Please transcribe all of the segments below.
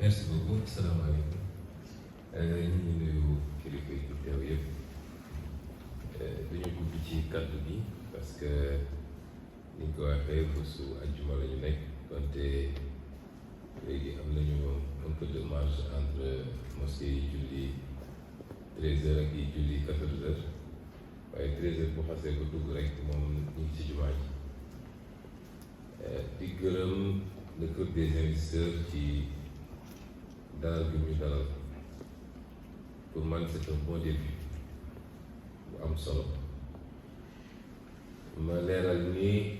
merci beaucoup salaamaaleykum ñu ngi nuyu kilifa yi fi teew yëpp duñu gudd ci kàddu gi parce que ni ko waxee bésu àjjuma la ñu nekk donte léegi am nañu un peu de marge entre mosquée yi julli 13h ak yi julli 14h waaye 13h bu xasee ko dugg rek moom ñu ngi ci jumaa ji di gërëm le groupe des investisseurs ci dalal bi ñu dalal pour man c'est un bon début bu am solo ma leeral ni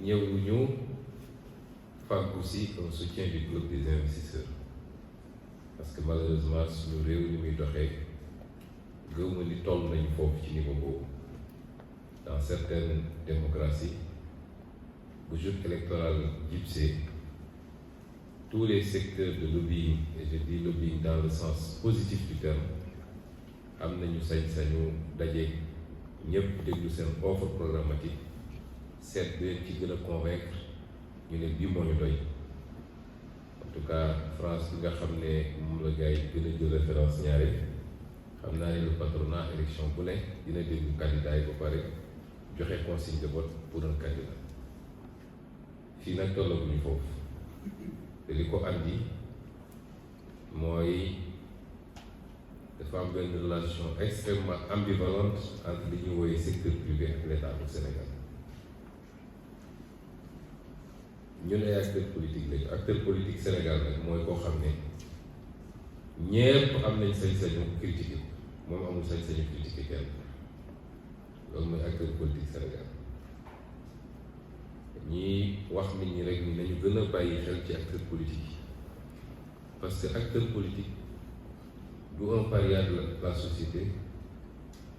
ñëwuñu fàggu si un soutien du groupe des investisseurs parce que malheureusement suñu réew ni muy doxee gëwma ni toll nañu foofu ci niveau boobu dans certaines démocraties bu jour électoral jibsee tous les secteurs de lobbying, et je dis lobbying dans le sens positif du terme, am nañu sañ-sañu daje ñëpp déglu seen offre programmatique seet bi ci gën a convaincre ñu ne bii moo ñu doy en tout cas France bi nga xam ne moom la gars yi gën a jël référence ñaari xam naa ne le patronat élection bu ne dina déglu candidat yi ba pare joxe consigne de vote pour un candidat fii nag tollaguñu foofu te li ko andi mooy dafa am benn relation extrêmement ambivalente entre li ñu wooyee secteur privé ak l'État du Sénégal ñun ay acteurs politiques lañu acteur politique Sénégal nag mooy koo xam ne ñépp am nañ sañ-sañu critiquer moom amul sañ-sañu critiquer kenn loolu mooy acteur politique Sénégal ñi wax nit ñi rek ni nañu gën a bàyyi xel ci acteur politique yi parce que acteur politique du un paria de la société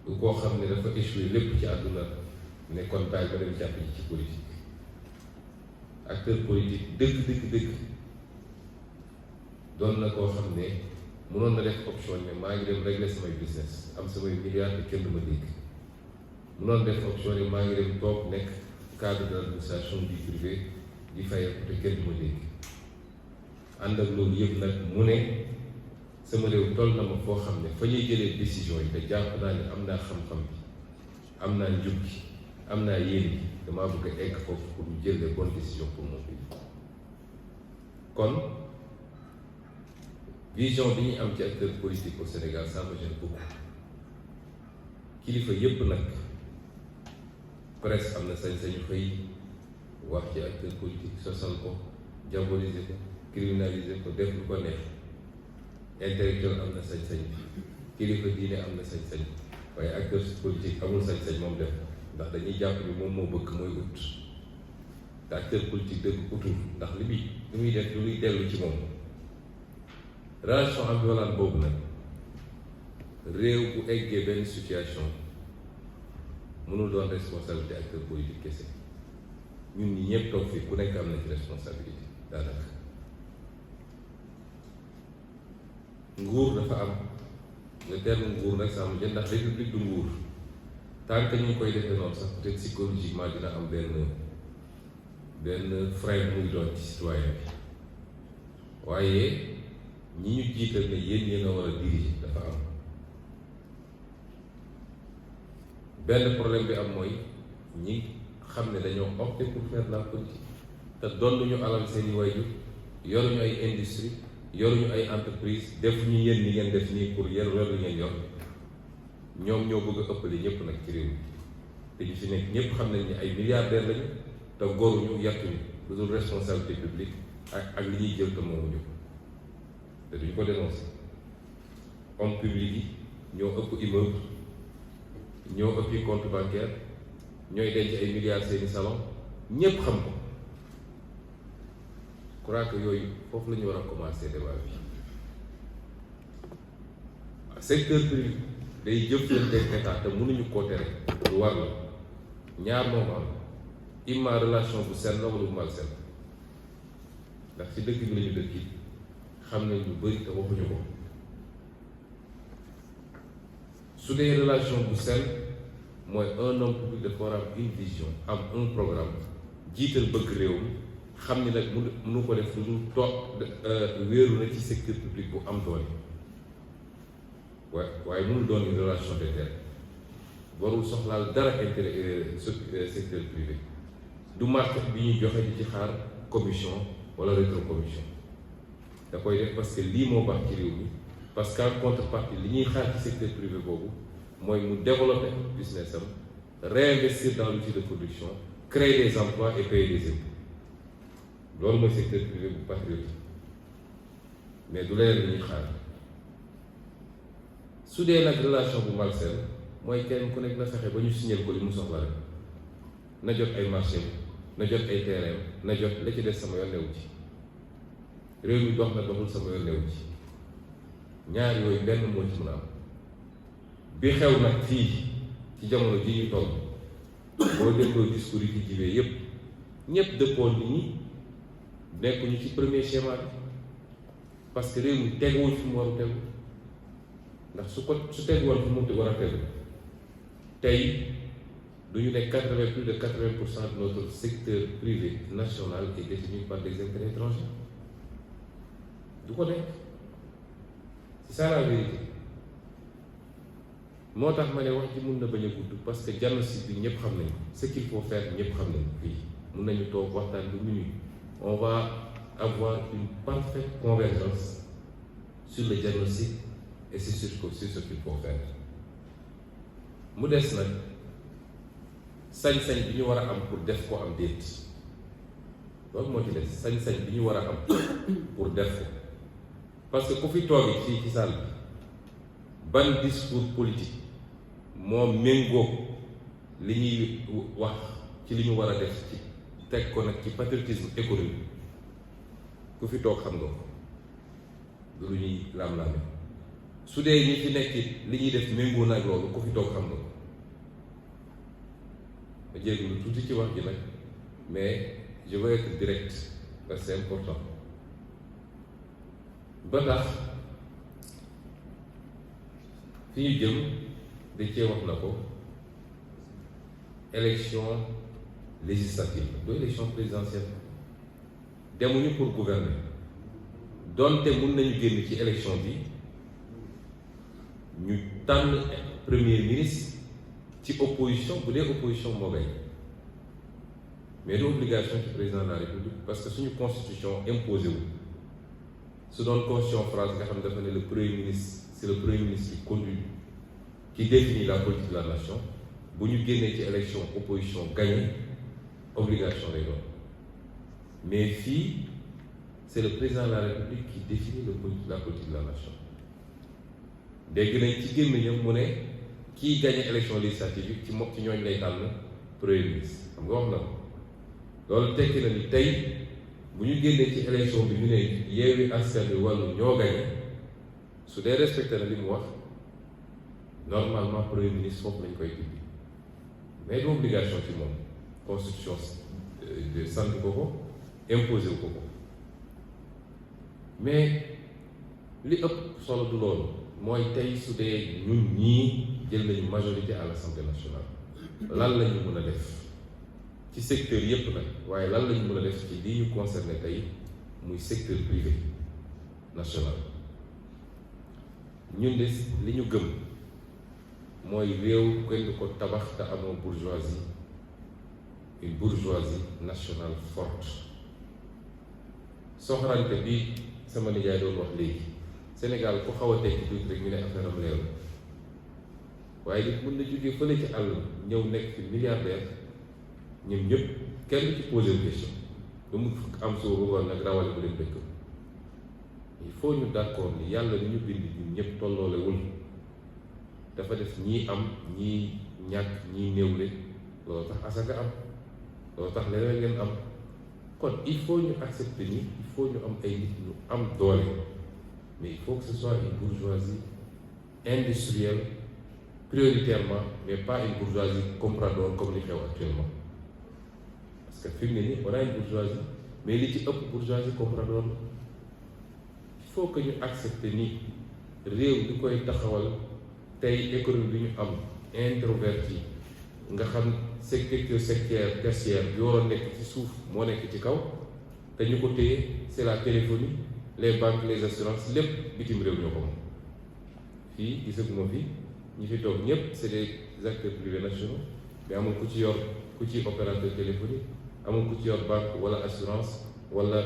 du koo xam ne dafa échoué lépp ci àdduna ne kon bàyyi ba dem jàpp ji ci politique acteur politique dëgg doon na koo xam ne mënoon na def option ne maa ngi dem régler samay business am samay milliards te kenn du ma dégg mënoon def option ne maa ngi dem toog nekk cadre de l'administration du privé di fayeeku te kenn du ma dégg ànd ak loolu yëpp nag mu ne sama réew toll na ma foo xam ne fa ñuy jëlee décision yi te jàpp naa ne am naa xam-xam bi am naa njub gi am naa yéen bi damaa bëgg a egg foofu pour ñu jël les bonnes décisions pour mon pays kon vision bi ñuy am ci acteur politique au Sénégal ça me gêne beaucoup kilifa yëpp nag presse am na sañ-sañu xëy wax ci acteur politique sosal ko diaboliser ko criminaliser ko def lu ko neex intellectuel am na sañ-sañ kilifa diine am na sañ-sañ waaye acteur politique amul sañ-sañ moom def ndax dañuy jàpp ni moom moo bëgg mooy ut te acteur politique dëgg utul ndax li muy def lu luy dellu ci moom relation ambivalente boobu nag réew bu eggee benn situation mënul doon responsabilité acteur politique kese ñun ñi ñëpp toog fii ku nekk am na ci responsabilité daanaka nguur dafa am le terme nguur nag sama jën ndax république du nguur tant que ñu ngi koy defee noonu sax peut-être psychologiquement dina am benn frein muy doon ci citoyen bi waaye ñi ñu jiital ne yéen a war a diriger dafa am benn problème bi am mooy ñi xam ne dañoo opté pour faire la politique te donn ñu alal seeni waajur yoruñu ay industrie yoruñu ay entreprise defuñu yéen ni ngeen def nii pour yor li ngeen yor ñoom ñoo bëgg a ëppale ñëpp nag ci réew mi te ñu fi nekk ñëpp xam nañ ni ay milliardaires lañu te goruñu yàttuñu lu dul responsabilité publique ak li ñuy jël te moomuñu te duñ ko dénoncé homme public yi ñoo ëpp immeuble ñoo ëppi compte bancaire ñooy denc ay milliards seeni salon ñépp xam ko je crois que yooyu foofu la ñu war a commencer débat bi secteur privé day jëflanteeg état te mënuñu koo tere lu war la ñaar moom am imma relation bu sell la wala bu mal sell ndax ci dëkk bi lañu dëkk yi xam nañ lu bari te waxuñu ko su dee relation bu sell mooy un homme public dafa war a am une vision am un programme jiital bëgg réew mi xam ni nag mënu ko def lu dul toog wéeru na ci secteur public bu am doole waaye mënul doon une relation de terre warul soxlaal dara intérêt secteur privé du marché bi ñuy joxe di ci xaar commission wala rétrocommission da koy def parce que lii moo baax ci réew mi parce qu'en contrepartie li ñuy xaar ci secteur privé boobu mooy mu développer business am réinvestir dans l'outil de production créer des emplois et payer des impôts loolu mooy secteur privé bu patriotique mais du leneen li ñuy xaar su dee nag relation bu malsaine mooy kenn ku nekk na fexe ba ñu signer ko li mu soxla rek na jot ay marché na jot ay terrain na jot la ci des sama yoon newu ci réew mi dox na doxul sama yoon newu ci ñaar yooyu benn moo ci mën a am bi xew nag fii ci jamono ji ñu toll boo dégloo discours yi ci jibee yépp ñépp dëppoon nit ñi nekkuñu ci premier schéma bi parce que réew mi teguwul fi mu war a tegu ndax su teguwoon fi mu war a tegu tey du ñu ne plus de 80% de notre secteur privé national est détenu par des intérêts étrangers du ko nekk c'est ça la vérité moo tax ma ne wax ji mun na bañ a gudd parce que diagnostic bi ñëpp xam nañu ce qu'il faut faire ñëpp xam nañu fii mun nañu toog waxtaan bu minuit on va avoir une parfaite convergence sur le diagnostic et c'est sur ce qu'il faut faire mu des nag sañ-sañ bi ñu war a am pour def ko am déet loolu moo ci des sañ-sañ bi ñu war a am pour def ko parce que ku fi toog fii ci salle bi ban discours politique moo méngoo li ñuy wax ci li ñu war a def ci teg ko nag ci patriotisme économique ku fi toog xam nga ko du lu ñuy laam-laame su dee ñi fi nekk li ñuy def méngoo nag loolu ku fi toog xam nga ko ma jéeglu tuuti ci wax ji nag mais je veux être direct parce que c'est important ba tax fi ñu jëm da cee wax na ko élection législative du élection présidentielle demuñu pour gouverner donte mun nañu génn ci élection bi ñu tànn premier ministre ci opposition bu dee opposition moo gañ mais du obligation ci président de la république parce que suñu constitution imposé wu su doon constitution France nga xam ne dafa ne le premier ministre c'est le premier ministre qui conduit qui définit la politique de la nation bu ñu génnee ci élection opposition gagnée obligation lay doon mais fii c'est le président de la république qui définit la politique de la nation dégg nañ ci gémmiñam mu ne kii gagné élection législative yi ci ñooñ lay tànn premier ministre xam nga wax na ko loolu tekki na ni tey bu ñu génnee ci élection bi ñu ne Yewwi Askan Wi Wallu ñoo gagné su dee respecté na li mu wax normalement premier ministre foofu lañ koy tuddi mais du obligation ci moom constitution de sant ko ko imposé wu ko ko mais li ëpp solo du loolu mooy tey su dee ñun ñii jël nañu majorité à l'Assemblée nationale lan lañu mën a def ci secteur yépp nag waaye lan lañu mën a def ci lii ñu concerné tey muy secteur privé national ñun de li ñu gëm mooy réew kenn du ko tabax te amoo bourgeoisie une bourgeoisie nationale forte soxorante bi sama nijaay doon wax léegi Sénégal ku xaw a tekki tuuti rek ñu ne affaire am leew waaye nit mën na jógee fële ci àll ñëw nekk fi milliardaire ñun ñëpp kenn ci posé wu question ba mu am soo bëggoon nag rawale bu leen dëkk il faut ñu d'accord ni yàlla ni ñu bind ñun ñëpp tolloolewul dafa def ñii am ñii ñàkk ñii néewle loolu tax asaka am loolu tax leneen ngeen am kon il faut ñu accepter ni il faut ñu am ay nit ñu am doole mais il faut que ce soit une bourgeoisie industrielle prioritairement mais pas une bourgeoisie comprador comme li xew actuellement parce que fi mu ne nii on a une bourgeoisie mais li ci ëpp bourgeoisie comprador la il faut que ñu accepter ni réew di koy taxawal tey économie bi ñu am introverti nga xam secteur tertiaire yoo nekk ci suuf moo nekk ci kaw te ñu ko téye c'est la téléphonie les banques les assurances lépp bitim réew ñoo ko moom. fii gisaguma fi ñi fi toog ñëpp c'est des acteurs privés nationaux mais amul ku ci opérateur téléphonique amul ku ci yor banque wala assurance wala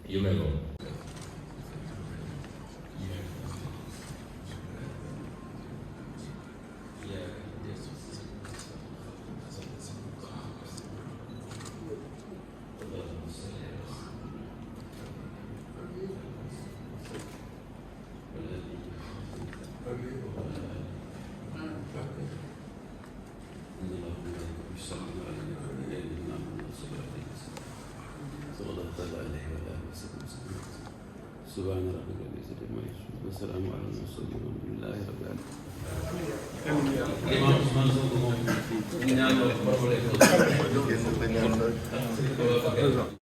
yu mel noonu. سبحان ربك رب العزة عما يصفون والسلام على المرسلين والحمد لله رب العالمين.